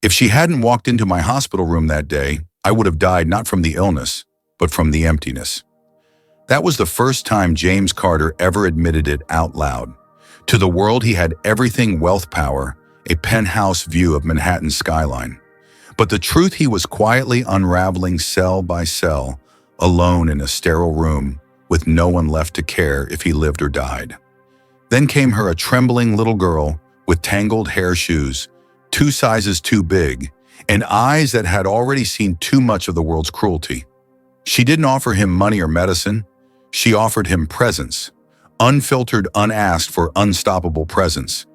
If she hadn't walked into my hospital room that day, I would have died not from the illness, but from the emptiness. That was the first time James Carter ever admitted it out loud. To the world, he had everything: wealth, power, a penthouse view of Manhattan's skyline. But the truth he was quietly unraveling cell by cell, alone in a sterile room, with no one left to care if he lived or died. Then came her, a trembling little girl with tangled hair, shoes 2 sizes too big, and eyes that had already seen too much of the world's cruelty. She didn't offer him money or medicine. She offered him presence, unfiltered, unasked for unstoppable presence.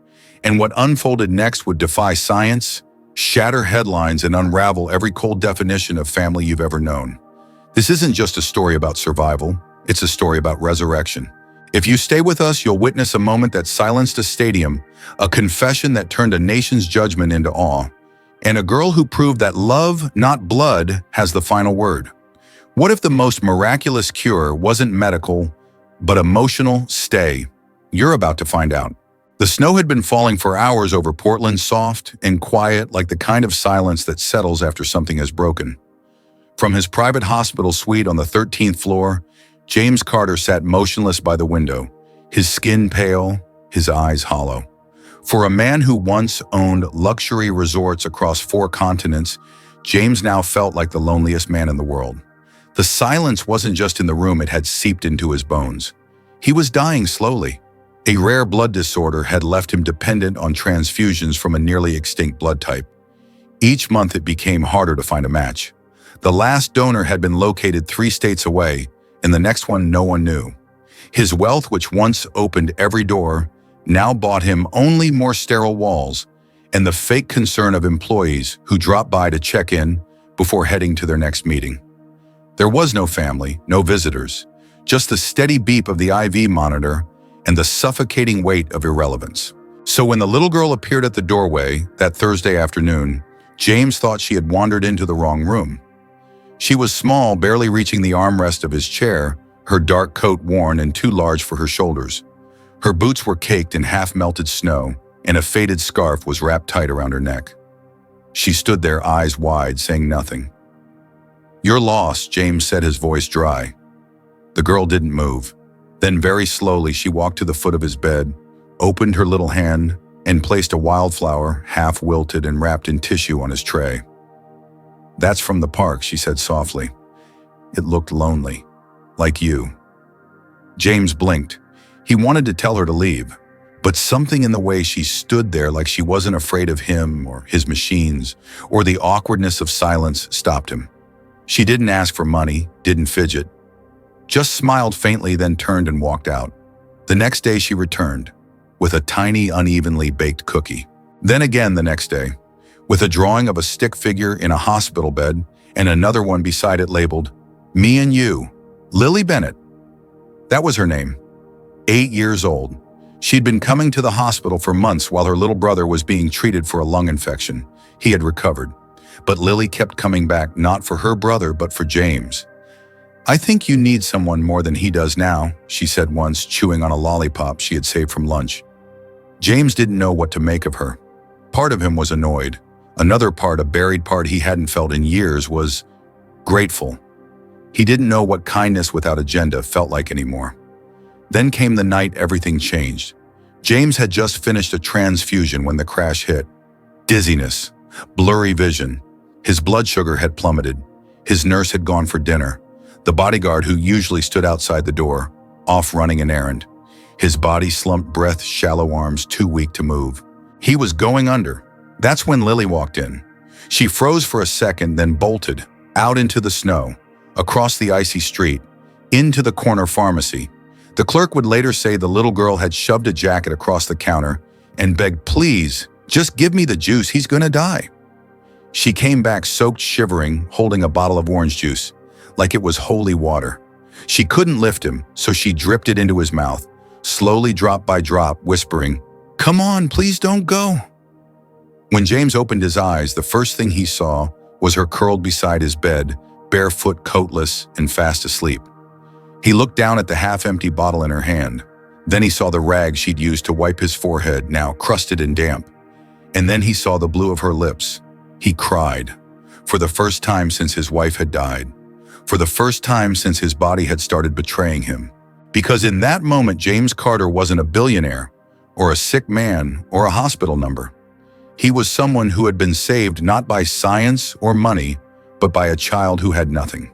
And what unfolded next would defy science, shatter headlines, and unravel every cold definition of family you've ever known. This isn't just a story about survival, it's a story about resurrection. If you stay with us, you'll witness a moment that silenced a stadium, a confession that turned a nation's judgment into awe, and a girl who proved that love, not blood, has the final word. What if the most miraculous cure wasn't medical, but emotional? Stay. You're about to find out. The snow had been falling for hours over Portland, soft and quiet, like the kind of silence that settles after something has broken. From his private hospital suite on the 13th floor, James Carter sat motionless by the window, his skin pale, his eyes hollow. For a man who once owned luxury resorts across 4 continents, James now felt like the loneliest man in the world. The silence wasn't just in the room, it had seeped into his bones. He was dying slowly. A rare blood disorder had left him dependent on transfusions from a nearly extinct blood type. Each month it became harder to find a match. The last donor had been located 3 states away, and the next one no one knew. His wealth, which once opened every door, now bought him only more sterile walls and the fake concern of employees who dropped by to check in before heading to their next meeting. There was no family, no visitors, just the steady beep of the IV monitor and the suffocating weight of irrelevance. So when the little girl appeared at the doorway that Thursday afternoon, James thought she had wandered into the wrong room. She was small, barely reaching the armrest of his chair, her dark coat worn and too large for her shoulders. Her boots were caked in half-melted snow, and a faded scarf was wrapped tight around her neck. She stood there, eyes wide, saying nothing. "You're lost," James said, his voice dry. The girl didn't move. Then very slowly she walked to the foot of his bed, opened her little hand, and placed a wildflower, half wilted and wrapped in tissue, on his tray. "That's from the park," she said softly. "It looked lonely, like you." James blinked. He wanted to tell her to leave, but something in the way she stood there, like she wasn't afraid of him or his machines or the awkwardness of silence, stopped him. She didn't ask for money, didn't fidget, just smiled faintly, then turned and walked out. The next day she returned, with a tiny, unevenly baked cookie. Then again the next day, with a drawing of a stick figure in a hospital bed and another one beside it labeled, "Me and You, Lily Bennett." That was her name. 8 years old. She'd been coming to the hospital for months while her little brother was being treated for a lung infection. He had recovered. But Lily kept coming back, not for her brother, but for James. "I think you need someone more than he does now," she said once, chewing on a lollipop she had saved from lunch. James didn't know what to make of her. Part of him was annoyed. Another part, a buried part he hadn't felt in years, was grateful. He didn't know what kindness without agenda felt like anymore. Then came the night everything changed. James had just finished a transfusion when the crash hit. Dizziness, blurry vision. His blood sugar had plummeted. His nurse had gone for dinner. The bodyguard, who usually stood outside the door, off running an errand. His body slumped, breath, shallow arms, too weak to move. He was going under. That's when Lily walked in. She froze for a second, then bolted, out into the snow, across the icy street, into the corner pharmacy. The clerk would later say the little girl had shoved a jacket across the counter and begged, "Please, just give me the juice, he's gonna die." She came back soaked, shivering, holding a bottle of orange juice, like it was holy water. She couldn't lift him, so she dripped it into his mouth, slowly, drop by drop, whispering, "Come on, please don't go." When James opened his eyes, the first thing he saw was her curled beside his bed, barefoot, coatless, and fast asleep. He looked down at the half-empty bottle in her hand. Then he saw the rag she'd used to wipe his forehead, now crusted and damp. And then he saw the blue of her lips. He cried. For the first time since his wife had died. For the first time since his body had started betraying him. Because in that moment, James Carter wasn't a billionaire, or a sick man, or a hospital number. He was someone who had been saved not by science or money, but by a child who had nothing.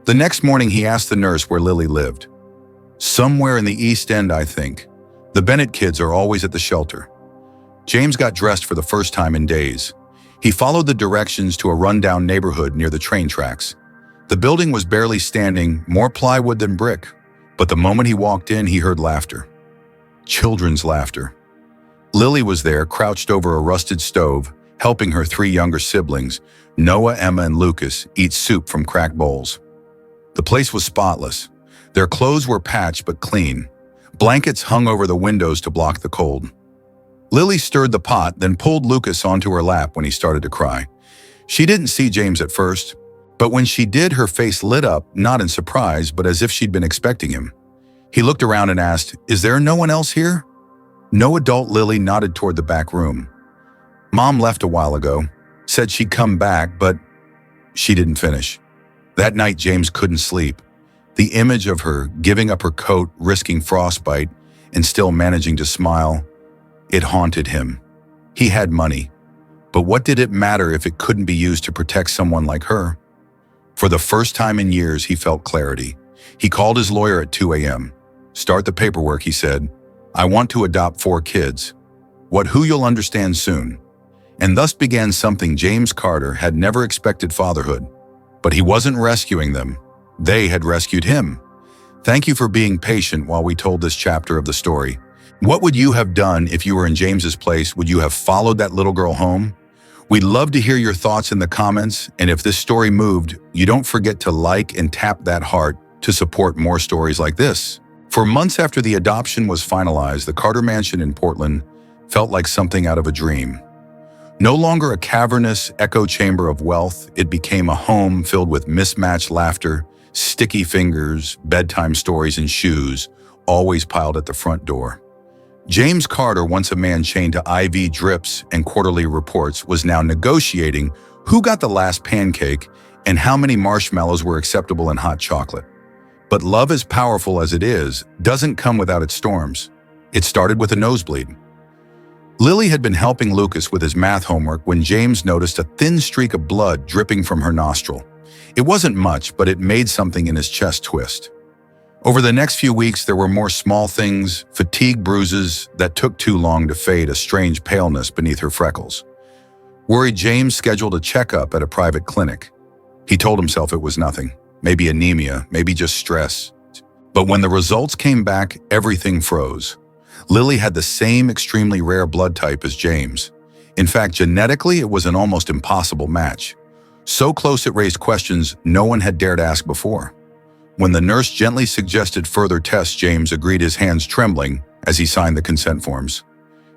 The next morning, he asked the nurse where Lily lived. Somewhere in the East End, I think. The Bennett kids are always at the shelter. James got dressed for the first time in days. He followed the directions to a rundown neighborhood near the train tracks. The building was barely standing, more plywood than brick. But the moment he walked in, he heard laughter. Children's laughter. Lily was there, crouched over a rusted stove, helping her 3 younger siblings, Noah, Emma, and Lucas, eat soup from cracked bowls. The place was spotless. Their clothes were patched but clean. Blankets hung over the windows to block the cold. Lily stirred the pot, then pulled Lucas onto her lap when he started to cry. She didn't see James at first, but when she did, her face lit up, not in surprise, but as if she'd been expecting him. He looked around and asked, "Is there no one else here?" No adult. Lily nodded toward the back room. "Mom left a while ago, said she'd come back, but..." She didn't finish. That night, James couldn't sleep. The image of her giving up her coat, risking frostbite, and still managing to smile, it haunted him. He had money, but what did it matter if it couldn't be used to protect someone like her? For the first time in years, he felt clarity. He called his lawyer at 2 a.m. "Start the paperwork," he said. "I want to adopt 4 kids. Who you'll understand soon." And thus began something James Carter had never expected: fatherhood. But he wasn't rescuing them. They had rescued him. Thank you for being patient while we told this chapter of the story. What would you have done if you were in James's place? Would you have followed that little girl home? We'd love to hear your thoughts in the comments, and if this story moved, you don't forget to like and tap that heart to support more stories like this. For months after the adoption was finalized, the Carter mansion in Portland felt like something out of a dream. No longer a cavernous echo chamber of wealth, it became a home filled with mismatched laughter, sticky fingers, bedtime stories, and shoes, always piled at the front door. James Carter, once a man chained to IV drips and quarterly reports, was now negotiating who got the last pancake and how many marshmallows were acceptable in hot chocolate. But love, as powerful as it is, doesn't come without its storms. It started with a nosebleed. Lily had been helping Lucas with his math homework when James noticed a thin streak of blood dripping from her nostril. It wasn't much, but it made something in his chest twist. Over the next few weeks, there were more small things, fatigue bruises that took too long to fade, a strange paleness beneath her freckles. Worried, James scheduled a checkup at a private clinic. He told himself it was nothing, maybe anemia, maybe just stress. But when the results came back, everything froze. Lily had the same extremely rare blood type as James. In fact, genetically, it was an almost impossible match. So close it raised questions no one had dared ask before. When the nurse gently suggested further tests, James agreed, his hands trembling as he signed the consent forms.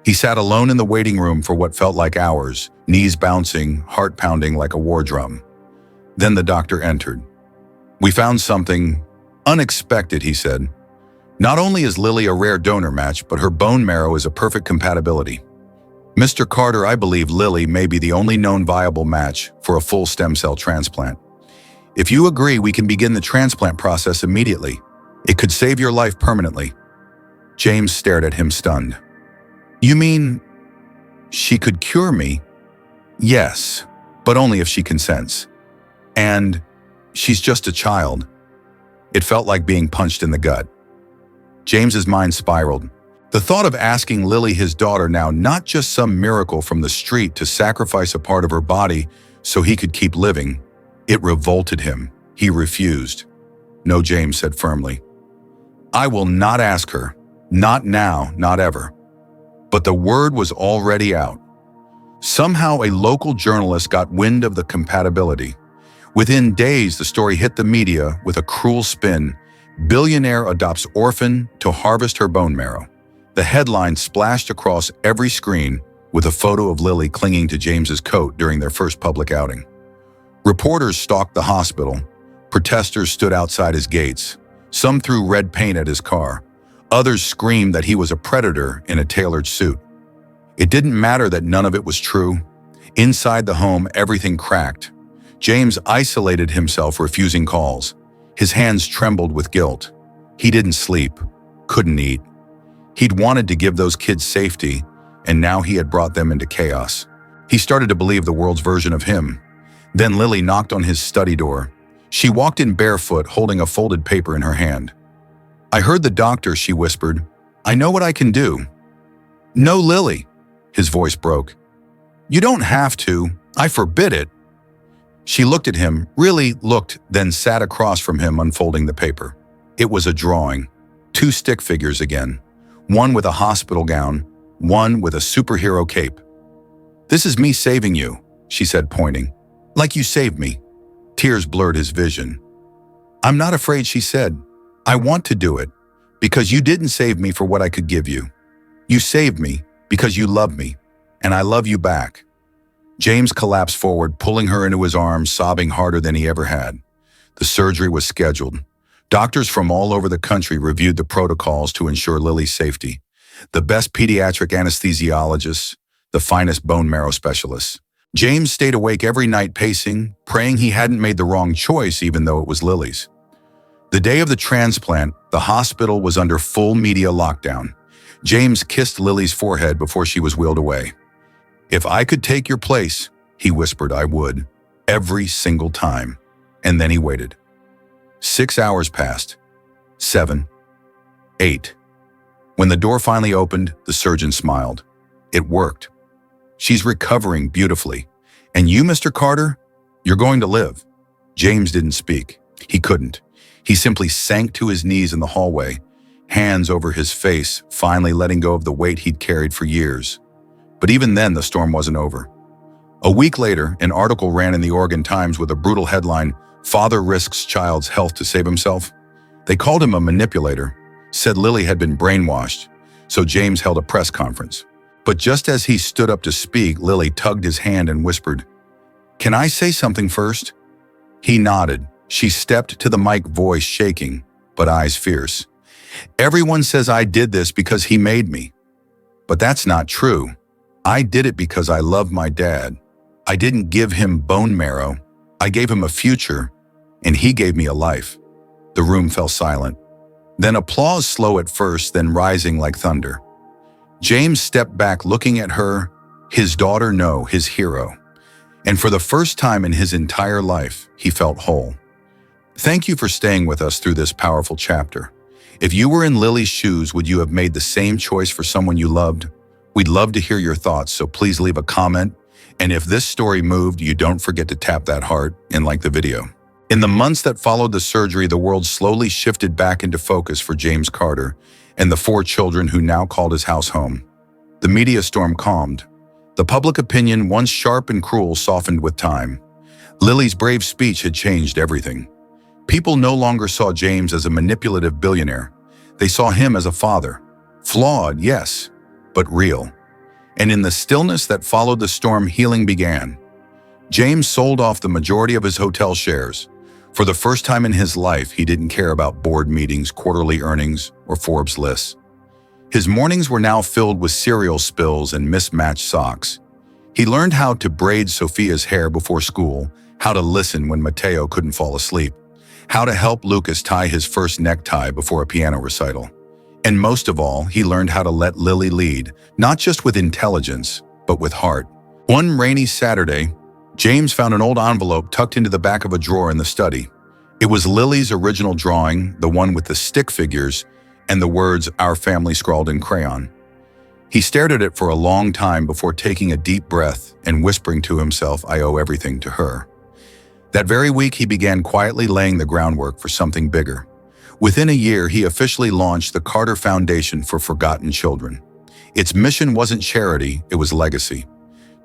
He sat alone in the waiting room for what felt like hours, knees bouncing, heart pounding like a war drum. Then the doctor entered. "We found something unexpected," he said. "Not only is Lily a rare donor match, but her bone marrow is a perfect compatibility. Mr. Carter, I believe Lily may be the only known viable match for a full stem cell transplant. If you agree, we can begin the transplant process immediately. It could save your life permanently." James stared at him, stunned. "You mean she could cure me?" "Yes, but only if she consents. And she's just a child." It felt like being punched in the gut. James's mind spiraled. The thought of asking Lily, his daughter, now not just some miracle from the street, to sacrifice a part of her body so he could keep living, it revolted him. He refused. "No," James said firmly. "I will not ask her. Not now, not ever." But the word was already out. Somehow a local journalist got wind of the compatibility. Within days, the story hit the media with a cruel spin. "Billionaire adopts orphan to harvest her bone marrow." The headline splashed across every screen with a photo of Lily clinging to James's coat during their first public outing. Reporters stalked the hospital. Protesters stood outside his gates. Some threw red paint at his car. Others screamed that he was a predator in a tailored suit. It didn't matter that none of it was true. Inside the home, everything cracked. James isolated himself, refusing calls. His hands trembled with guilt. He didn't sleep, couldn't eat. He'd wanted to give those kids safety, and now he had brought them into chaos. He started to believe the world's version of him. Then Lily knocked on his study door. She walked in barefoot, holding a folded paper in her hand. "I heard the doctor," she whispered. "I know what I can do." "No, Lily," his voice broke. "You don't have to. I forbid it." She looked at him, really looked, then sat across from him, unfolding the paper. It was a drawing. 2 stick figures again. One with a hospital gown, one with a superhero cape. "This is me saving you," she said, pointing. "Like you saved me." Tears blurred his vision. "I'm not afraid," she said. "I want to do it, because you didn't save me for what I could give you. You saved me because you love me, and I love you back." James collapsed forward, pulling her into his arms, sobbing harder than he ever had. The surgery was scheduled. Doctors from all over the country reviewed the protocols to ensure Lily's safety. The best pediatric anesthesiologists, the finest bone marrow specialists. James stayed awake every night, pacing, praying he hadn't made the wrong choice, even though it was Lily's. The day of the transplant, the hospital was under full media lockdown. James kissed Lily's forehead before she was wheeled away. "If I could take your place," he whispered, "I would, every single time." And then he waited. 6 hours passed. 7. 8. When the door finally opened, the surgeon smiled. "It worked. She's recovering beautifully. And you, Mr. Carter, you're going to live." James didn't speak. He couldn't. He simply sank to his knees in the hallway, hands over his face, finally letting go of the weight he'd carried for years. But even then, the storm wasn't over. A week later, an article ran in the Oregon Times with a brutal headline, "Father Risks Child's Health to Save Himself." They called him a manipulator, said Lily had been brainwashed, so James held a press conference. But just as he stood up to speak, Lily tugged his hand and whispered, "Can I say something first?" He nodded. She stepped to the mic, voice shaking, but eyes fierce. "Everyone says I did this because he made me. But that's not true. I did it because I love my dad. I didn't give him bone marrow. I gave him a future, and he gave me a life." The room fell silent. Then applause, slow at first, then rising like thunder. James stepped back, looking at her, his daughter, no, his hero. And for the first time in his entire life, he felt whole. Thank you for staying with us through this powerful chapter. If you were in Lily's shoes, would you have made the same choice for someone you loved? We'd love to hear your thoughts, so please leave a comment. And if this story moved you, don't forget to tap that heart and like the video. In the months that followed the surgery, the world slowly shifted back into focus for James Carter and the 4 children who now called his house home. The media storm calmed. The public opinion, once sharp and cruel, softened with time. Lily's brave speech had changed everything. People no longer saw James as a manipulative billionaire. They saw him as a father. Flawed, yes, but real. And in the stillness that followed the storm, healing began. James sold off the majority of his hotel shares. For the first time in his life, he didn't care about board meetings, quarterly earnings, or Forbes lists. His mornings were now filled with cereal spills and mismatched socks. He learned how to braid Sophia's hair before school, how to listen when Mateo couldn't fall asleep, how to help Lucas tie his first necktie before a piano recital. And most of all, he learned how to let Lily lead, not just with intelligence, but with heart. One rainy Saturday, James found an old envelope tucked into the back of a drawer in the study. It was Lily's original drawing, the one with the stick figures, and the words "Our Family" scrawled in crayon. He stared at it for a long time before taking a deep breath and whispering to himself, "I owe everything to her." That very week, he began quietly laying the groundwork for something bigger. Within a year, he officially launched the Carter Foundation for Forgotten Children. Its mission wasn't charity, it was legacy.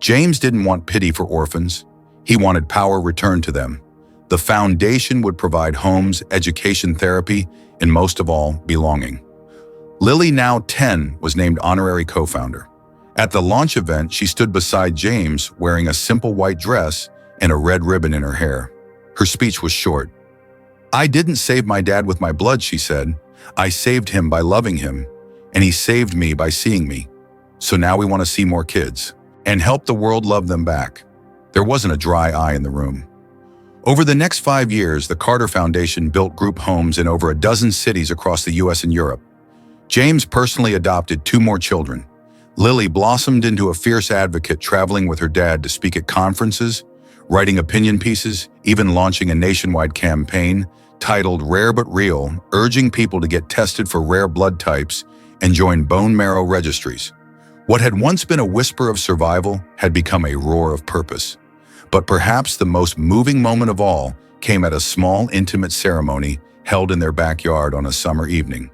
James didn't want pity for orphans. He wanted power returned to them. The foundation would provide homes, education, therapy, and most of all, belonging. Lily, now 10, was named honorary co-founder. At the launch event, she stood beside James wearing a simple white dress and a red ribbon in her hair. Her speech was short. "I didn't save my dad with my blood," she said. "I saved him by loving him, and he saved me by seeing me. So now we want to see more kids." and help the world love them back. There wasn't a dry eye in the room. Over the next 5 years, the Carter Foundation built group homes in over a dozen cities across the US and Europe. James personally adopted 2 more children. Lily blossomed into a fierce advocate, traveling with her dad to speak at conferences, writing opinion pieces, even launching a nationwide campaign titled Rare But Real, urging people to get tested for rare blood types and join bone marrow registries. What had once been a whisper of survival had become a roar of purpose. But perhaps the most moving moment of all came at a small, intimate ceremony held in their backyard on a summer evening.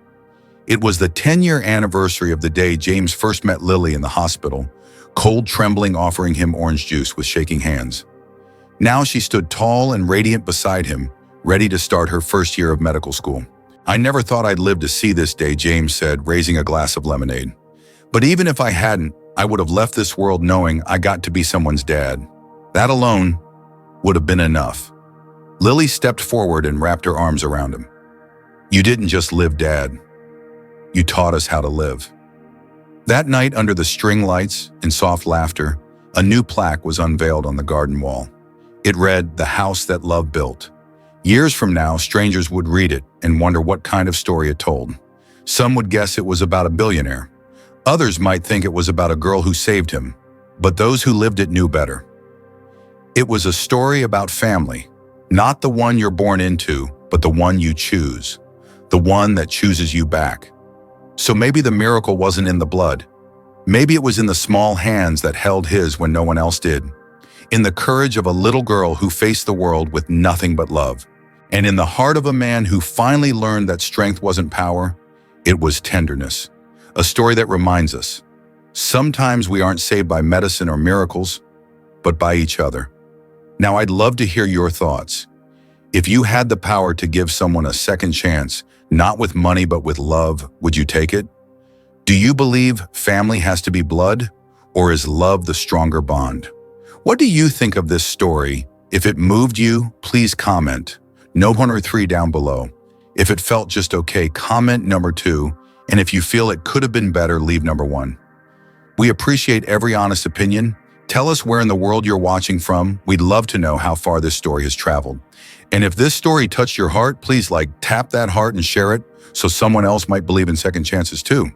It was the 10-year anniversary of the day James first met Lily in the hospital, cold trembling offering him orange juice with shaking hands. Now she stood tall and radiant beside him, ready to start her first year of medical school. "I never thought I'd live to see this day," James said, raising a glass of lemonade. "But even if I hadn't, I would have left this world knowing I got to be someone's dad. That alone would have been enough." Lily stepped forward and wrapped her arms around him. "You didn't just live, Dad. You taught us how to live." That night, under the string lights and soft laughter, a new plaque was unveiled on the garden wall. It read, "The House That Love Built." Years from now, strangers would read it and wonder what kind of story it told. Some would guess it was about a billionaire. Others might think it was about a girl who saved him. But those who lived it knew better. It was a story about family, not the one you're born into, but the one you choose, the one that chooses you back. So maybe the miracle wasn't in the blood. Maybe it was in the small hands that held his when no one else did, in the courage of a little girl who faced the world with nothing but love, and in the heart of a man who finally learned that strength wasn't power, it was tenderness. A story that reminds us, sometimes we aren't saved by medicine or miracles, but by each other. Now, I'd love to hear your thoughts. If you had the power to give someone a second chance, not with money but with love, would you take it? Do you believe family has to be blood, or is love the stronger bond? What do you think of this story? If it moved you, please comment. No 1 or 3 down below. If it felt just okay, comment number 2. And if you feel it could have been better, leave number 1. We appreciate every honest opinion. Tell us where in the world you're watching from. We'd love to know how far this story has traveled. And if this story touched your heart, please tap that heart and share it so someone else might believe in second chances too.